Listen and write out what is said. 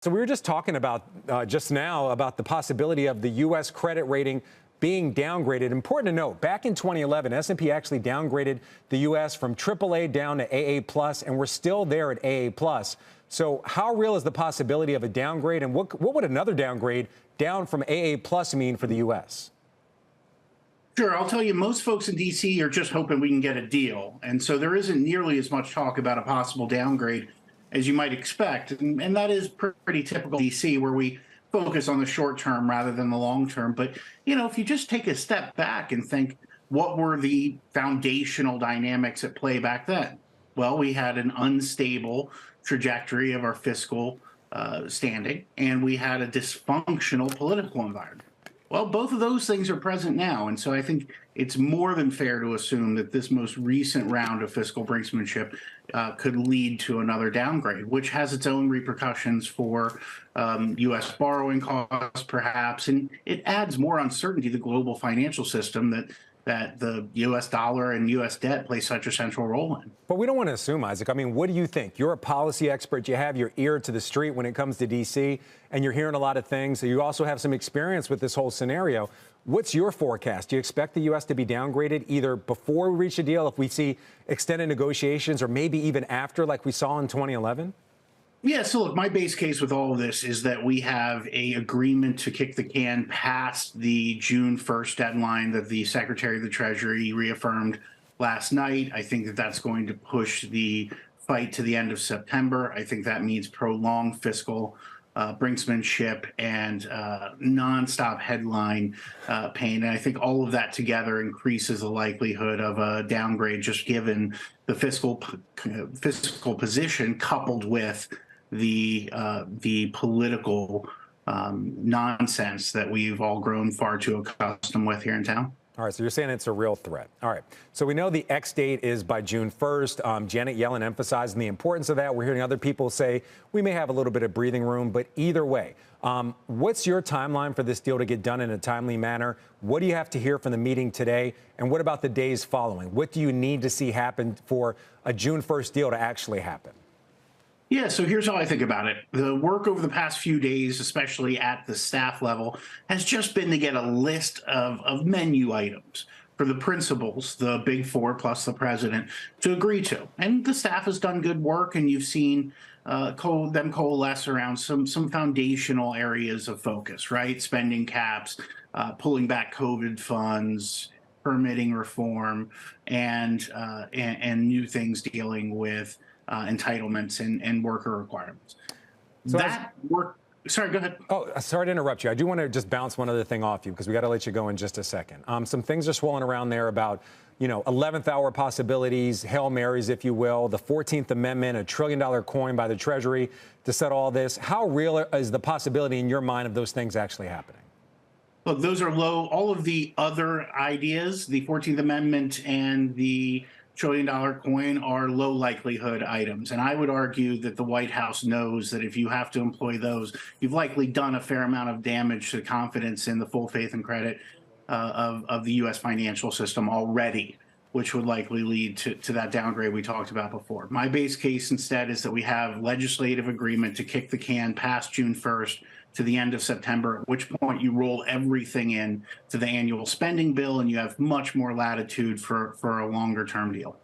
So we were just talking about just now about the possibility of the U.S. credit rating being downgraded. Important to note, back in 2011, S&P actually downgraded the U.S. from AAA down to AA+, and we're still there at AA+. So how real is the possibility of a downgrade, and what would another downgrade down from AA+ mean for the U.S.? Sure. I'll tell you, most folks in D.C. are just hoping we can get a deal. And so there isn't nearly as much talk about a possible downgrade as you might expect. And that is pretty typical D.C., where we focus on the short term rather than the long term. But, you know, if you just take a step back and think, what were the foundational dynamics at play back then? Well, we had an unstable trajectory of our fiscal standing, and we had a dysfunctional political environment. Well, both of those things are present now. And so I think it's more than fair to assume that this most recent round of fiscal brinksmanship could lead to another downgrade, which has its own repercussions for U.S. borrowing costs, perhaps. And it adds more uncertainty to the global financial system that the U.S. dollar and U.S. debt play such a central role in. But we don't want to assume, Isaac. I mean, what do you think? You're a policy expert. You have your ear to the street when it comes to D.C., and you're hearing a lot of things. So you also have some experience with this whole scenario. What's your forecast? Do you expect the U.S. to be downgraded either before we reach a deal, if we see extended negotiations, or maybe even after, like we saw in 2011? Yeah, so look, my base case with all of this is that we have an agreement to kick the can past the June 1st deadline that the Secretary of the Treasury reaffirmed last night. I think that that's going to push the fight to the end of September. I think that means prolonged fiscal brinksmanship and nonstop headline pain. And I think all of that together increases the likelihood of a downgrade, just given the fiscal position coupled with the political nonsense that we've all grown far too accustomed with here in town. All right, so you're saying it's a real threat. All right, so we know the X date is by June 1st. Janet Yellen emphasizing the importance of that. We're hearing other people say we may have a little bit of breathing room, but either way, what's your timeline for this deal to get done in a timely manner? What do you have to hear from the meeting today? And what about the days following? What do you need to see happen for a June 1st deal to actually happen? Yeah, so here's how I think about it. The work over the past few days, especially at the staff level, has just been to get a list of menu items for the principals, the big four plus the president, to agree to. And the staff has done good work, and you've seen them coalesce around some foundational areas of focus, right? Spending caps, pulling back COVID funds, permitting reform, and new things dealing with entitlements and worker requirements. So sorry, go ahead. Oh, sorry to interrupt you. I do want to just bounce one other thing off you, because we got to let you go in just a second. Some things are swirling around there about, 11th hour possibilities, Hail Marys, if you will, the 14th Amendment, $1 trillion coin by the Treasury to settle all this. How real is the possibility in your mind of those things actually happening? Look, those are low. All of the other ideas, the 14th Amendment and the $1 trillion coin, are low likelihood items. And I would argue that the White House knows that if you have to employ those, you've likely done a fair amount of damage to confidence in the full faith and credit of the U.S. financial system already, which would likely lead to that downgrade we talked about before. My base case instead is that we have legislative agreement to kick the can past June 1st to the end of September, at which point you roll everything in to the annual spending bill and you have much more latitude for a longer term deal.